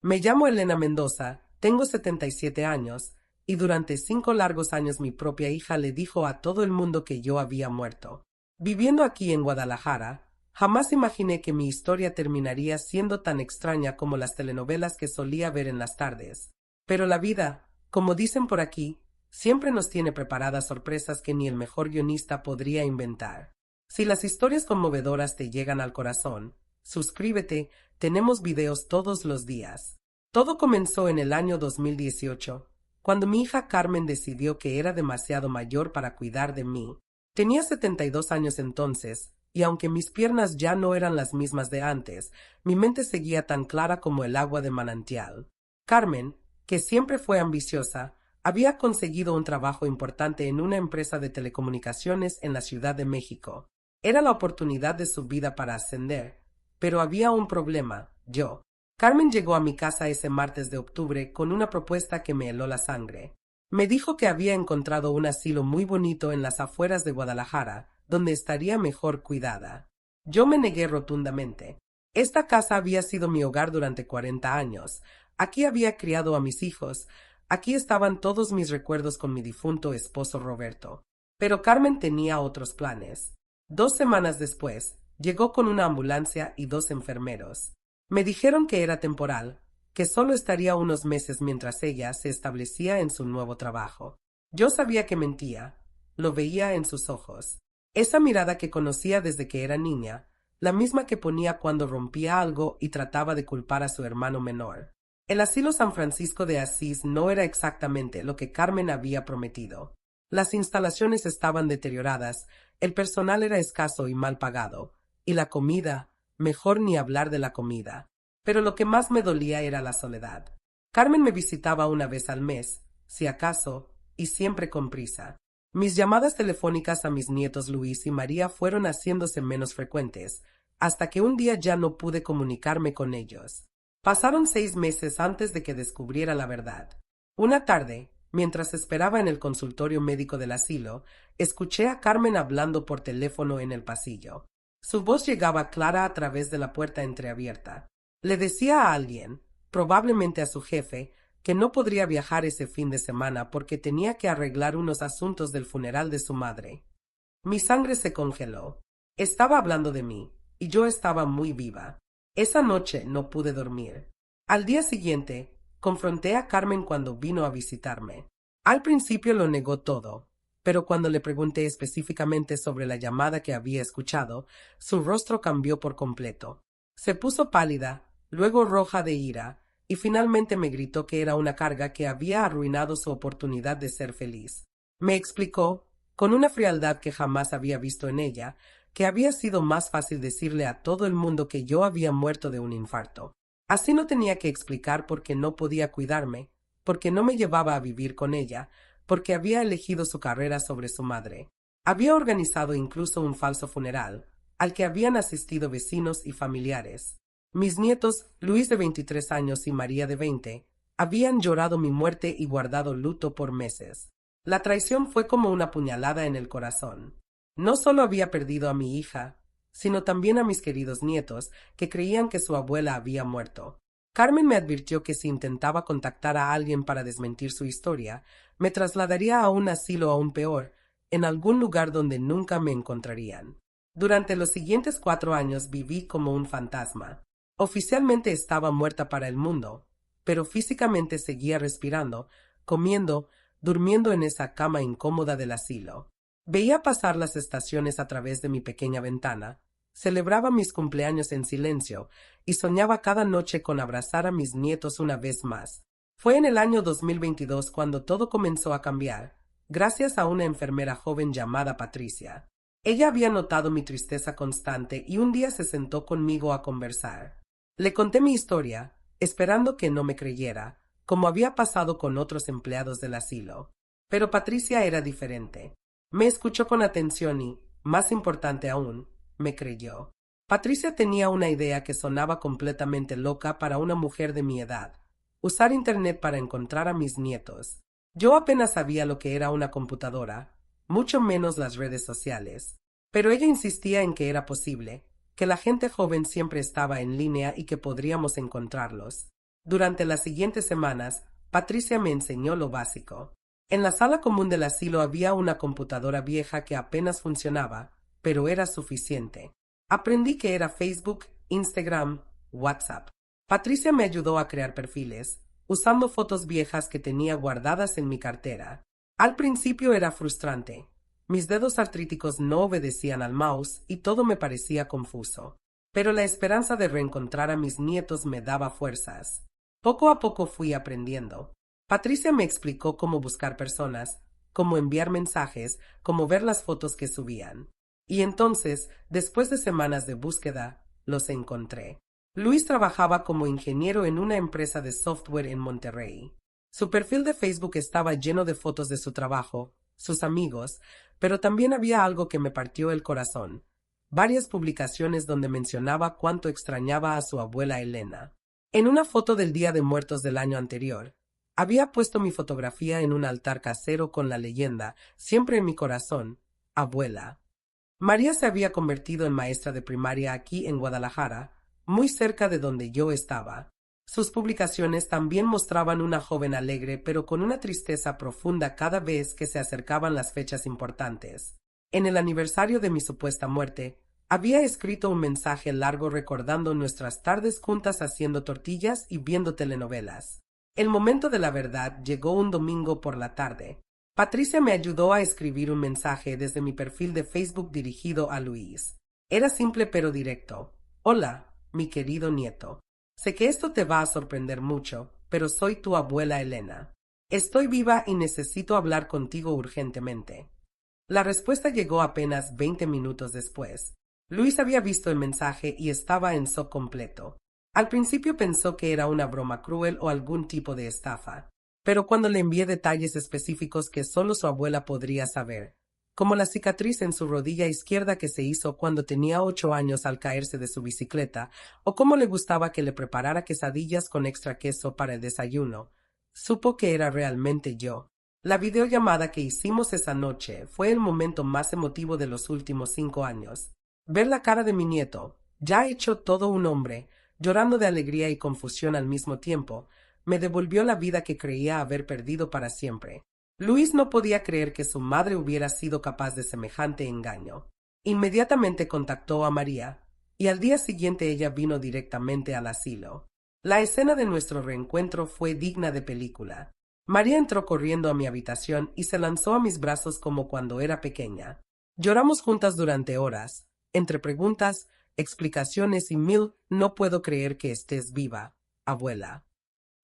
Me llamo Elena Mendoza, tengo 77 años, y durante 5 largos años mi propia hija le dijo a todo el mundo que yo había muerto. Viviendo aquí en Guadalajara, jamás imaginé que mi historia terminaría siendo tan extraña como las telenovelas que solía ver en las tardes. Pero la vida, como dicen por aquí, siempre nos tiene preparadas sorpresas que ni el mejor guionista podría inventar. Si las historias conmovedoras te llegan al corazón, suscríbete, tenemos videos todos los días. Todo comenzó en el año 2018, cuando mi hija Carmen decidió que era demasiado mayor para cuidar de mí. Tenía 72 años entonces, y aunque mis piernas ya no eran las mismas de antes, mi mente seguía tan clara como el agua de manantial. Carmen, que siempre fue ambiciosa, había conseguido un trabajo importante en una empresa de telecomunicaciones en la Ciudad de México. Era la oportunidad de su vida para ascender, pero había un problema, yo. Carmen llegó a mi casa ese martes de octubre con una propuesta que me heló la sangre. Me dijo que había encontrado un asilo muy bonito en las afueras de Guadalajara, donde estaría mejor cuidada. Yo me negué rotundamente. Esta casa había sido mi hogar durante 40 años. Aquí había criado a mis hijos. Aquí estaban todos mis recuerdos con mi difunto esposo Roberto. Pero Carmen tenía otros planes. 2 semanas después, llegó con una ambulancia y 2 enfermeros. Me dijeron que era temporal, que solo estaría unos meses mientras ella se establecía en su nuevo trabajo. Yo sabía que mentía, lo veía en sus ojos. Esa mirada que conocía desde que era niña, la misma que ponía cuando rompía algo y trataba de culpar a su hermano menor. El asilo San Francisco de Asís no era exactamente lo que Carmen había prometido. Las instalaciones estaban deterioradas, el personal era escaso y mal pagado, y la comida, mejor ni hablar de la comida. Pero lo que más me dolía era la soledad. Carmen me visitaba una vez al mes, si acaso, y siempre con prisa. Mis llamadas telefónicas a mis nietos Luis y María fueron haciéndose menos frecuentes, hasta que un día ya no pude comunicarme con ellos. Pasaron 6 meses antes de que descubriera la verdad. Una tarde, mientras esperaba en el consultorio médico del asilo, escuché a Carmen hablando por teléfono en el pasillo. Su voz llegaba clara a través de la puerta entreabierta. Le decía a alguien, probablemente a su jefe, que no podría viajar ese fin de semana porque tenía que arreglar unos asuntos del funeral de su madre. Mi sangre se congeló. Estaba hablando de mí, y yo estaba muy viva. Esa noche no pude dormir. Al día siguiente, confronté a Carmen cuando vino a visitarme. Al principio lo negó todo, pero cuando le pregunté específicamente sobre la llamada que había escuchado, su rostro cambió por completo. Se puso pálida, luego roja de ira, y finalmente me gritó que era una carga que había arruinado su oportunidad de ser feliz. Me explicó, con una frialdad que jamás había visto en ella, que había sido más fácil decirle a todo el mundo que yo había muerto de un infarto. Así no tenía que explicar por qué no podía cuidarme, porque no me llevaba a vivir con ella, porque había elegido su carrera sobre su madre. Había organizado incluso un falso funeral, al que habían asistido vecinos y familiares. Mis nietos, Luis de 23 años y María de 20, habían llorado mi muerte y guardado luto por meses. La traición fue como una puñalada en el corazón. No solo había perdido a mi hija, sino también a mis queridos nietos, que creían que su abuela había muerto. Carmen me advirtió que si intentaba contactar a alguien para desmentir su historia, me trasladaría a un asilo aún peor, en algún lugar donde nunca me encontrarían. Durante los siguientes 4 años viví como un fantasma. Oficialmente estaba muerta para el mundo, pero físicamente seguía respirando, comiendo, durmiendo en esa cama incómoda del asilo. Veía pasar las estaciones a través de mi pequeña ventana, celebraba mis cumpleaños en silencio y soñaba cada noche con abrazar a mis nietos una vez más. Fue en el año 2022 cuando todo comenzó a cambiar, gracias a una enfermera joven llamada Patricia. Ella había notado mi tristeza constante y un día se sentó conmigo a conversar. Le conté mi historia, esperando que no me creyera, como había pasado con otros empleados del asilo. Pero Patricia era diferente. Me escuchó con atención y, más importante aún, me creyó. Patricia tenía una idea que sonaba completamente loca para una mujer de mi edad: usar Internet para encontrar a mis nietos. Yo apenas sabía lo que era una computadora, mucho menos las redes sociales. Pero ella insistía en que era posible, que la gente joven siempre estaba en línea y que podríamos encontrarlos. Durante las siguientes semanas, Patricia me enseñó lo básico. En la sala común del asilo había una computadora vieja que apenas funcionaba, pero era suficiente. Aprendí que era Facebook, Instagram, WhatsApp. Patricia me ayudó a crear perfiles, usando fotos viejas que tenía guardadas en mi cartera. Al principio era frustrante. Mis dedos artríticos no obedecían al mouse y todo me parecía confuso. Pero la esperanza de reencontrar a mis nietos me daba fuerzas. Poco a poco fui aprendiendo. Patricia me explicó cómo buscar personas, cómo enviar mensajes, cómo ver las fotos que subían. Y entonces, después de semanas de búsqueda, los encontré. Luis trabajaba como ingeniero en una empresa de software en Monterrey. Su perfil de Facebook estaba lleno de fotos de su trabajo, sus amigos, pero también había algo que me partió el corazón. Varias publicaciones donde mencionaba cuánto extrañaba a su abuela Elena. En una foto del Día de Muertos del año anterior, había puesto mi fotografía en un altar casero con la leyenda, siempre en mi corazón, abuela. María se había convertido en maestra de primaria aquí en Guadalajara, muy cerca de donde yo estaba. Sus publicaciones también mostraban una joven alegre, pero con una tristeza profunda cada vez que se acercaban las fechas importantes. En el aniversario de mi supuesta muerte, había escrito un mensaje largo recordando nuestras tardes juntas haciendo tortillas y viendo telenovelas. El momento de la verdad llegó un domingo por la tarde. Patricia me ayudó a escribir un mensaje desde mi perfil de Facebook dirigido a Luis. Era simple pero directo. Hola, mi querido nieto. Sé que esto te va a sorprender mucho, pero soy tu abuela Elena. Estoy viva y necesito hablar contigo urgentemente. La respuesta llegó apenas 20 minutos después. Luis había visto el mensaje y estaba en shock completo. Al principio pensó que era una broma cruel o algún tipo de estafa, pero cuando le envié detalles específicos que solo su abuela podría saber, como la cicatriz en su rodilla izquierda que se hizo cuando tenía 8 años al caerse de su bicicleta, o cómo le gustaba que le preparara quesadillas con extra queso para el desayuno, supo que era realmente yo. La videollamada que hicimos esa noche fue el momento más emotivo de los últimos 5 años. Ver la cara de mi nieto, ya hecho todo un hombre, llorando de alegría y confusión al mismo tiempo, me devolvió la vida que creía haber perdido para siempre. Luis no podía creer que su madre hubiera sido capaz de semejante engaño. Inmediatamente contactó a María, y al día siguiente ella vino directamente al asilo. La escena de nuestro reencuentro fue digna de película. María entró corriendo a mi habitación y se lanzó a mis brazos como cuando era pequeña. Lloramos juntas durante horas, entre preguntas, explicaciones y mil «no puedo creer que estés viva, abuela».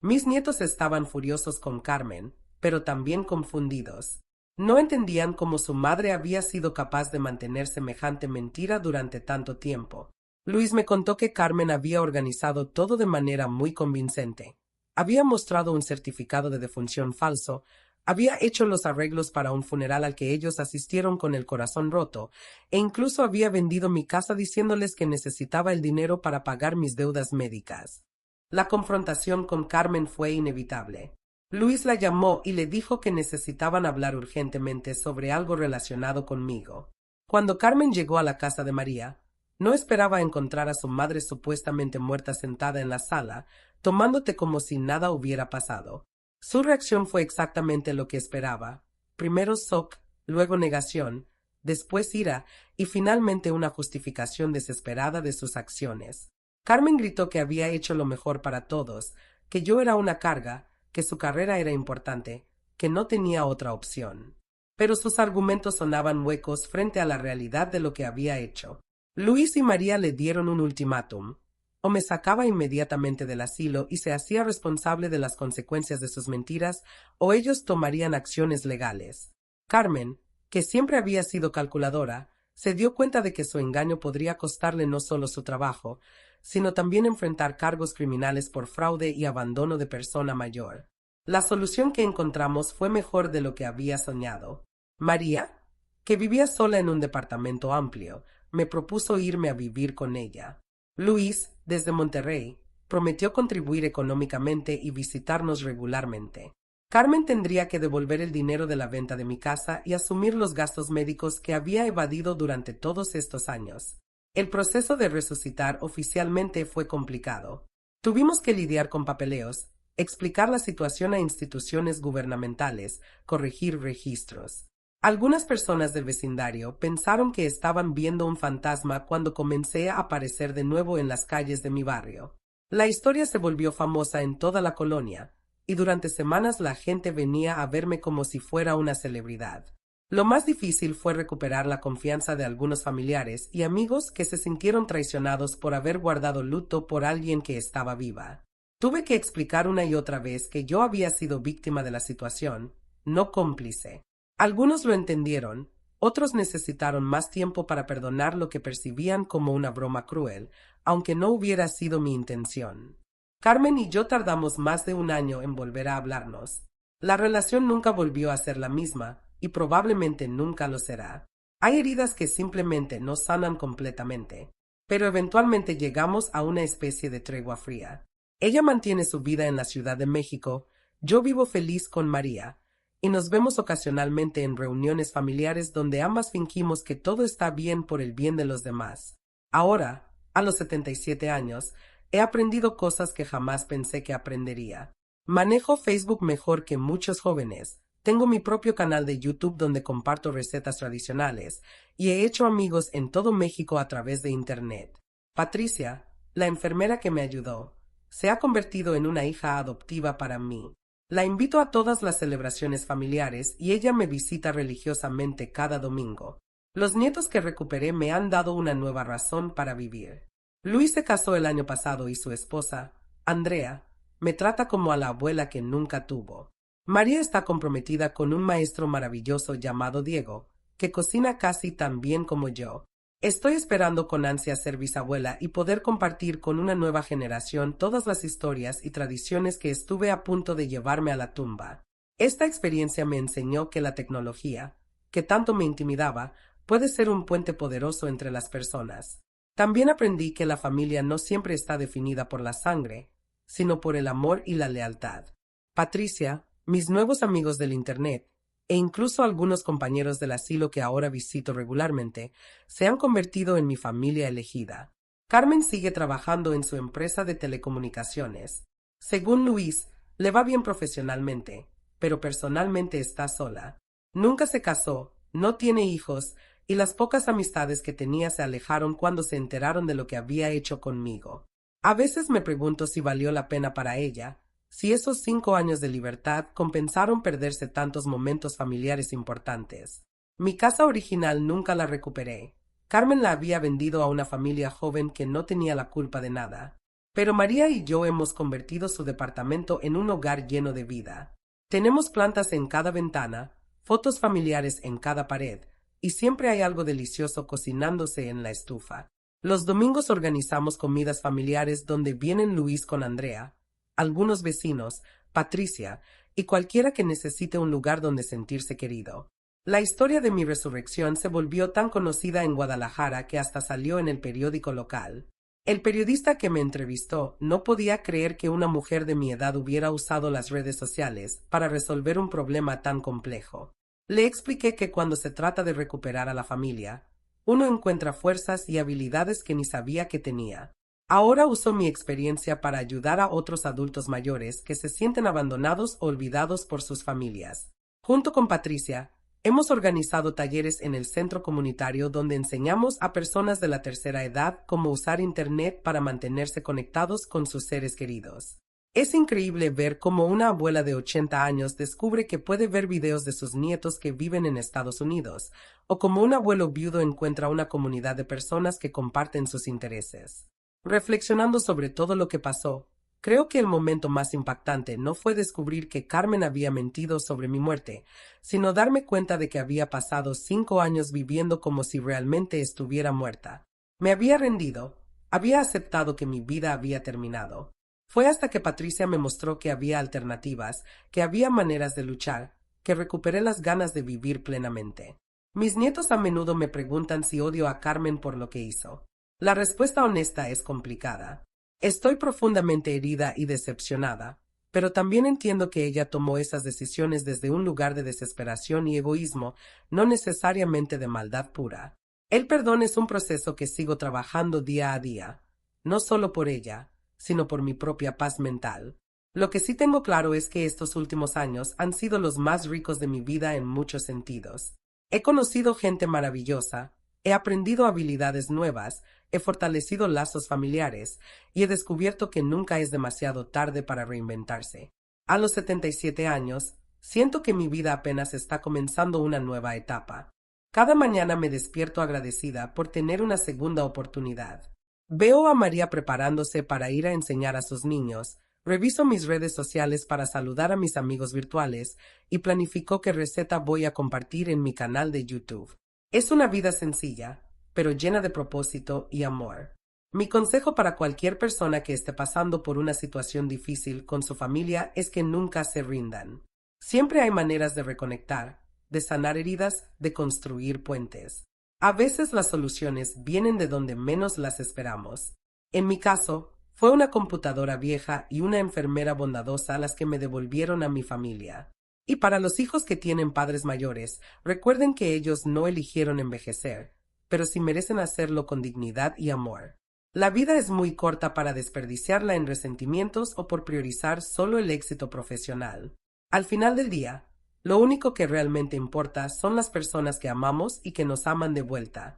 Mis nietos estaban furiosos con Carmen, pero también confundidos. No entendían cómo su madre había sido capaz de mantener semejante mentira durante tanto tiempo. Luis me contó que Carmen había organizado todo de manera muy convincente. Había mostrado un certificado de defunción falso, había hecho los arreglos para un funeral al que ellos asistieron con el corazón roto, e incluso había vendido mi casa diciéndoles que necesitaba el dinero para pagar mis deudas médicas. La confrontación con Carmen fue inevitable. Luis la llamó y le dijo que necesitaban hablar urgentemente sobre algo relacionado conmigo. Cuando Carmen llegó a la casa de María, no esperaba encontrar a su madre supuestamente muerta sentada en la sala, tomándote como si nada hubiera pasado. Su reacción fue exactamente lo que esperaba. Primero shock, luego negación, después ira y finalmente una justificación desesperada de sus acciones. Carmen gritó que había hecho lo mejor para todos, que yo era una carga, que su carrera era importante, que no tenía otra opción. Pero sus argumentos sonaban huecos frente a la realidad de lo que había hecho. Luis y María le dieron un ultimátum. O me sacaba inmediatamente del asilo y se hacía responsable de las consecuencias de sus mentiras, o ellos tomarían acciones legales. Carmen, que siempre había sido calculadora, se dio cuenta de que su engaño podría costarle no solo su trabajo, sino también enfrentar cargos criminales por fraude y abandono de persona mayor. La solución que encontramos fue mejor de lo que había soñado. María, que vivía sola en un departamento amplio, me propuso irme a vivir con ella. Luis, desde Monterrey, prometió contribuir económicamente y visitarnos regularmente. Carmen tendría que devolver el dinero de la venta de mi casa y asumir los gastos médicos que había evadido durante todos estos años. El proceso de resucitar oficialmente fue complicado. Tuvimos que lidiar con papeleos, explicar la situación a instituciones gubernamentales, corregir registros. Algunas personas del vecindario pensaron que estaban viendo un fantasma cuando comencé a aparecer de nuevo en las calles de mi barrio. La historia se volvió famosa en toda la colonia, y durante semanas la gente venía a verme como si fuera una celebridad. Lo más difícil fue recuperar la confianza de algunos familiares y amigos que se sintieron traicionados por haber guardado luto por alguien que estaba viva. Tuve que explicar una y otra vez que yo había sido víctima de la situación, no cómplice. Algunos lo entendieron, otros necesitaron más tiempo para perdonar lo que percibían como una broma cruel, aunque no hubiera sido mi intención. Carmen y yo tardamos más de un año en volver a hablarnos. La relación nunca volvió a ser la misma, y probablemente nunca lo será. Hay heridas que simplemente no sanan completamente, pero eventualmente llegamos a una especie de tregua fría. Ella mantiene su vida en la Ciudad de México, yo vivo feliz con María, y nos vemos ocasionalmente en reuniones familiares donde ambas fingimos que todo está bien por el bien de los demás. Ahora, a los 77 años, he aprendido cosas que jamás pensé que aprendería. Manejo Facebook mejor que muchos jóvenes. Tengo mi propio canal de YouTube donde comparto recetas tradicionales y he hecho amigos en todo México a través de Internet. Patricia, la enfermera que me ayudó, se ha convertido en una hija adoptiva para mí. La invito a todas las celebraciones familiares y ella me visita religiosamente cada domingo. Los nietos que recuperé me han dado una nueva razón para vivir. Luis se casó el año pasado y su esposa, Andrea, me trata como a la abuela que nunca tuvo. María está comprometida con un maestro maravilloso llamado Diego, que cocina casi tan bien como yo. Estoy esperando con ansia ser bisabuela y poder compartir con una nueva generación todas las historias y tradiciones que estuve a punto de llevarme a la tumba. Esta experiencia me enseñó que la tecnología, que tanto me intimidaba, puede ser un puente poderoso entre las personas. También aprendí que la familia no siempre está definida por la sangre, sino por el amor y la lealtad. Patricia, mis nuevos amigos del Internet, e incluso algunos compañeros del asilo que ahora visito regularmente, se han convertido en mi familia elegida. Carmen sigue trabajando en su empresa de telecomunicaciones. Según Luis, le va bien profesionalmente, pero personalmente está sola. Nunca se casó, no tiene hijos, y las pocas amistades que tenía se alejaron cuando se enteraron de lo que había hecho conmigo. A veces me pregunto si valió la pena para ella, si esos 5 años de libertad compensaron perderse tantos momentos familiares importantes. Mi casa original nunca la recuperé. Carmen la había vendido a una familia joven que no tenía la culpa de nada. Pero María y yo hemos convertido su departamento en un hogar lleno de vida. Tenemos plantas en cada ventana, fotos familiares en cada pared, y siempre hay algo delicioso cocinándose en la estufa. Los domingos organizamos comidas familiares donde vienen Luis con Andrea, algunos vecinos, Patricia y cualquiera que necesite un lugar donde sentirse querido. La historia de mi resurrección se volvió tan conocida en Guadalajara que hasta salió en el periódico local. El periodista que me entrevistó no podía creer que una mujer de mi edad hubiera usado las redes sociales para resolver un problema tan complejo. Le expliqué que cuando se trata de recuperar a la familia, uno encuentra fuerzas y habilidades que ni sabía que tenía. Ahora uso mi experiencia para ayudar a otros adultos mayores que se sienten abandonados o olvidados por sus familias. Junto con Patricia, hemos organizado talleres en el centro comunitario donde enseñamos a personas de la tercera edad cómo usar Internet para mantenerse conectados con sus seres queridos. Es increíble ver cómo una abuela de 80 años descubre que puede ver videos de sus nietos que viven en Estados Unidos, o como un abuelo viudo encuentra una comunidad de personas que comparten sus intereses. Reflexionando sobre todo lo que pasó, creo que el momento más impactante no fue descubrir que Carmen había mentido sobre mi muerte, sino darme cuenta de que había pasado 5 años viviendo como si realmente estuviera muerta. Me había rendido, había aceptado que mi vida había terminado. Fue hasta que Patricia me mostró que había alternativas, que había maneras de luchar, que recuperé las ganas de vivir plenamente. Mis nietos a menudo me preguntan si odio a Carmen por lo que hizo. La respuesta honesta es complicada. Estoy profundamente herida y decepcionada, pero también entiendo que ella tomó esas decisiones desde un lugar de desesperación y egoísmo, no necesariamente de maldad pura. El perdón es un proceso que sigo trabajando día a día, no solo por ella, sino por mi propia paz mental. Lo que sí tengo claro es que estos últimos años han sido los más ricos de mi vida en muchos sentidos. He conocido gente maravillosa, he aprendido habilidades nuevas, he fortalecido lazos familiares y he descubierto que nunca es demasiado tarde para reinventarse. A los 77 años, siento que mi vida apenas está comenzando una nueva etapa. Cada mañana me despierto agradecida por tener una segunda oportunidad. Veo a María preparándose para ir a enseñar a sus niños, reviso mis redes sociales para saludar a mis amigos virtuales y planifico qué receta voy a compartir en mi canal de YouTube. Es una vida sencilla, pero llena de propósito y amor. Mi consejo para cualquier persona que esté pasando por una situación difícil con su familia es que nunca se rindan. Siempre hay maneras de reconectar, de sanar heridas, de construir puentes. A veces las soluciones vienen de donde menos las esperamos. En mi caso, fue una computadora vieja y una enfermera bondadosa las que me devolvieron a mi familia. Y para los hijos que tienen padres mayores, recuerden que ellos no eligieron envejecer, pero sí merecen hacerlo con dignidad y amor. La vida es muy corta para desperdiciarla en resentimientos o por priorizar solo el éxito profesional. Al final del día, lo único que realmente importa son las personas que amamos y que nos aman de vuelta.